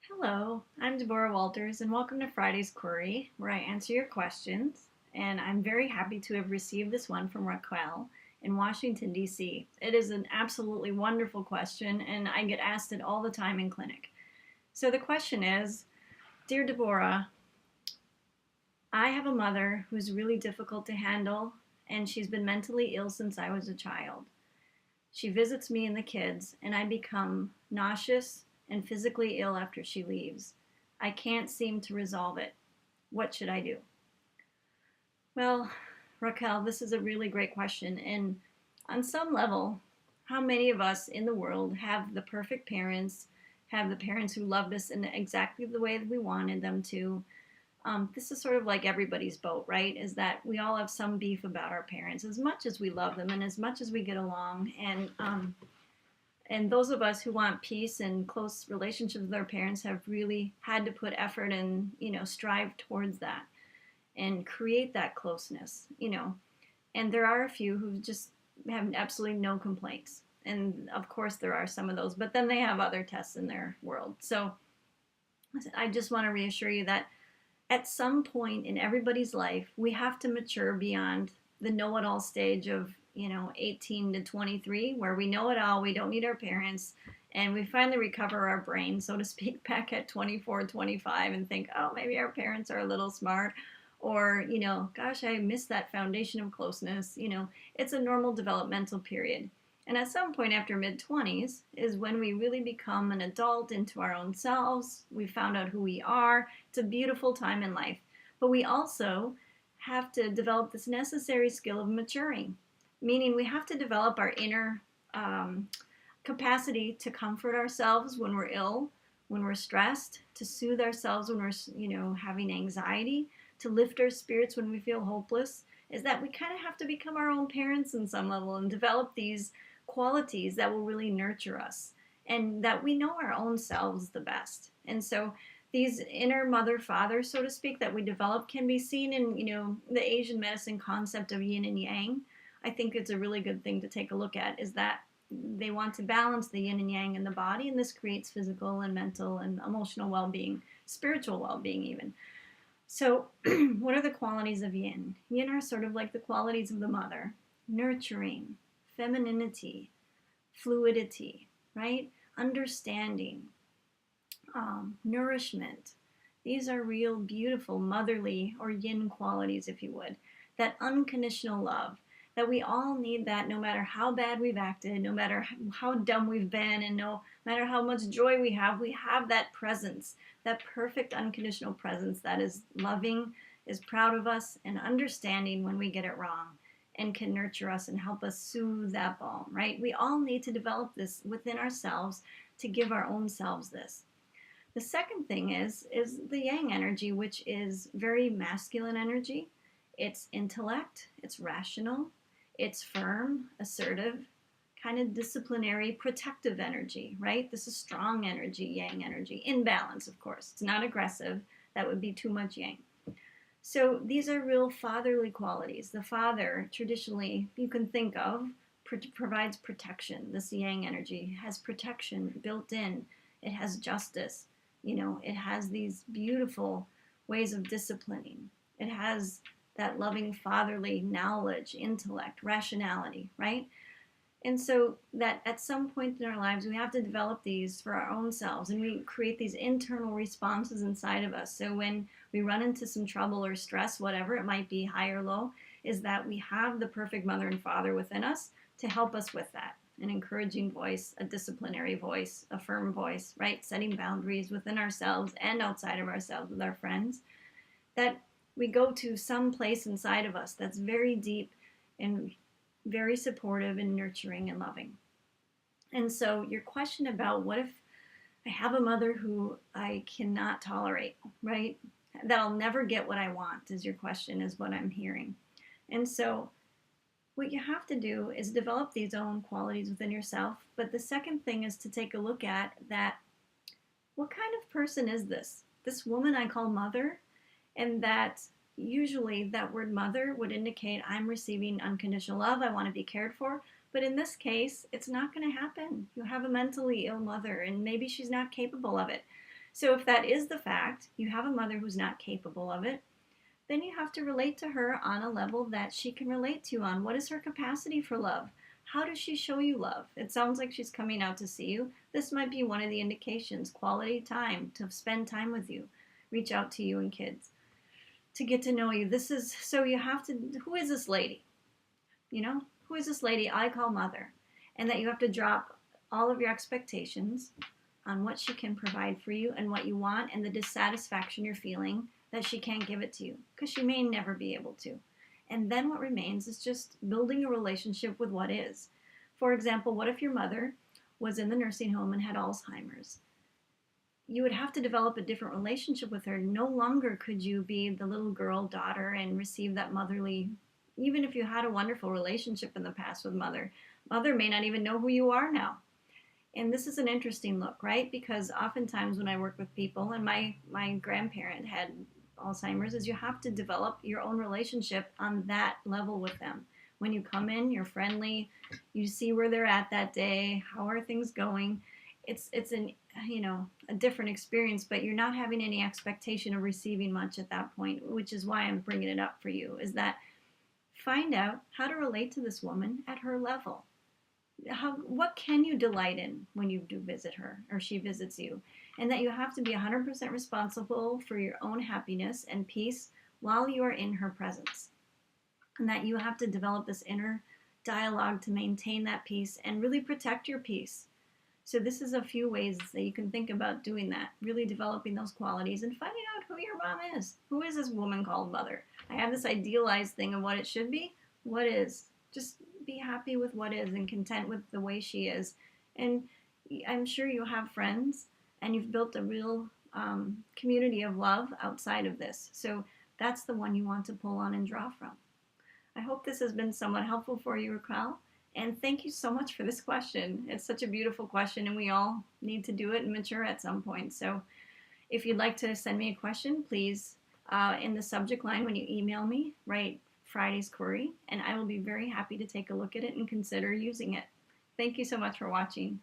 Hello, I'm Deborah Walters, and welcome to Friday's Query, where I answer your questions. And I'm very happy to have received this one from Raquel in Washington, D.C. It is an absolutely wonderful question, and I get asked it all the time in clinic. So the question is, Dear Deborah, I have a mother who's really difficult to handle, and she's been mentally ill since I was a child. She visits me and the kids, and I become nauseous and physically ill after she leaves. I can't seem to resolve it. What should I do? Well, Raquel, this is a really great question. And on some level, how many of us in the world have the perfect parents, have the parents who loved us in exactly the way that we wanted them to? This is sort of like everybody's boat, right? Is that we all have some beef about our parents as much as we love them and as much as we get along. And those of us who want peace and close relationships with our parents have really had to put effort and strive towards that and create that closeness. And there are a few who just have absolutely no complaints, and of course there are some of those, but then they have other tests in their world. So I just want to reassure you that at some point in everybody's life, we have to mature beyond the know-it-all stage of 18 to 23, where we know it all, we don't need our parents, and we finally recover our brain, so to speak, back at 24, 25, and think, oh, maybe our parents are a little smart, or gosh, I missed that foundation of closeness. It's a normal developmental period. And at some point after mid-20s is when we really become an adult into our own selves. We found out who we are. It's a beautiful time in life. But we also have to develop this necessary skill of maturing, meaning we have to develop our inner capacity to comfort ourselves when we're ill, when we're stressed, to soothe ourselves when we're having anxiety, to lift our spirits when we feel hopeless. Is that we kind of have to become our own parents in some level and develop these qualities that will really nurture us, and that we know our own selves the best. And so these inner mother father, so to speak, that we develop can be seen in the Asian medicine concept of yin and yang. I think it's a really good thing to take a look at, is that they want to balance the yin and yang in the body, and this creates physical and mental and emotional well-being, spiritual well-being even. So what are the qualities of yin? Yin are sort of like the qualities of the mother: nurturing, femininity, fluidity, right? Understanding, nourishment. These are real beautiful motherly or yin qualities, if you would. That unconditional love, that we all need that no matter how bad we've acted, no matter how dumb we've been, and no matter how much joy we have that presence, that perfect unconditional presence that is loving, is proud of us, and understanding when we get it wrong, and can nurture us and help us soothe that balm, right? We all need to develop this within ourselves to give our own selves this. The second thing is the yang energy, which is very masculine energy. It's intellect, it's rational, it's firm, assertive, kind of disciplinary, protective energy, right? This is strong energy, yang energy, in balance, of course. It's not aggressive. That would be too much yang. So these are real fatherly qualities. The father, traditionally, you can think of, provides protection. This yang energy has protection built in. It has justice. It has these beautiful ways of disciplining. It has that loving fatherly knowledge, intellect, rationality, right? And so that at some point in our lives, we have to develop these for our own selves, and we create these internal responses inside of us. So when we run into some trouble or stress, whatever it might be, high or low, is that we have the perfect mother and father within us to help us with that. An encouraging voice, a disciplinary voice, a firm voice, right? Setting boundaries within ourselves and outside of ourselves with our friends. That we go to some place inside of us that's very deep and very supportive and nurturing and loving. And so your question about what if I have a mother who I cannot tolerate, right? That I'll never get what I want is your question, is what I'm hearing. And so what you have to do is develop these own qualities within yourself. But the second thing is to take a look at that. What kind of person is this? This woman I call mother, and that usually that word mother would indicate I'm receiving unconditional love, I want to be cared for. But in this case, it's not going to happen. You have a mentally ill mother, and maybe she's not capable of it. So if that is the fact, you have a mother who's not capable of it, then you have to relate to her on a level that she can relate to on. What is her capacity for love? How does she show you love? It sounds like she's coming out to see you. This might be one of the indications. Quality time, to spend time with you, reach out to you and kids, to get to know you. This is, so you have to, who is this lady? You know, who is this lady I call mother? And that you have to drop all of your expectations on what she can provide for you and what you want, and the dissatisfaction you're feeling that she can't give it to you, because she may never be able to. And then what remains is just building a relationship with what is. For example, what if your mother was in the nursing home and had Alzheimer's? You would have to develop a different relationship with her. No longer could you be the little girl daughter and receive that motherly, even if you had a wonderful relationship in the past with mother. Mother may not even know who you are now. And this is an interesting look, right? Because oftentimes when I work with people, and my grandparent had Alzheimer's, is you have to develop your own relationship on that level with them. When you come in, you're friendly, you see where they're at that day, how are things going. It's an, you know, a different experience, but you're not having any expectation of receiving much at that point, which is why I'm bringing it up for you, is that find out how to relate to this woman at her level. What can you delight in when you do visit her or she visits you, and that you have to be 100% responsible for your own happiness and peace while you are in her presence, and that you have to develop this inner dialogue to maintain that peace and really protect your peace. So this is a few ways that you can think about doing that, really developing those qualities and finding out who your mom is. Who is this woman called mother? I have this idealized thing of what it should be. What is? Just be happy with what is and content with the way she is. And I'm sure you have friends and you've built a real community of love outside of this. So that's the one you want to pull on and draw from. I hope this has been somewhat helpful for you, Raquel. And thank you so much for this question. It's such a beautiful question, and we all need to do it and mature at some point. So if you'd like to send me a question, please, in the subject line when you email me, write Friday's query, and I will be very happy to take a look at it and consider using it. Thank you so much for watching.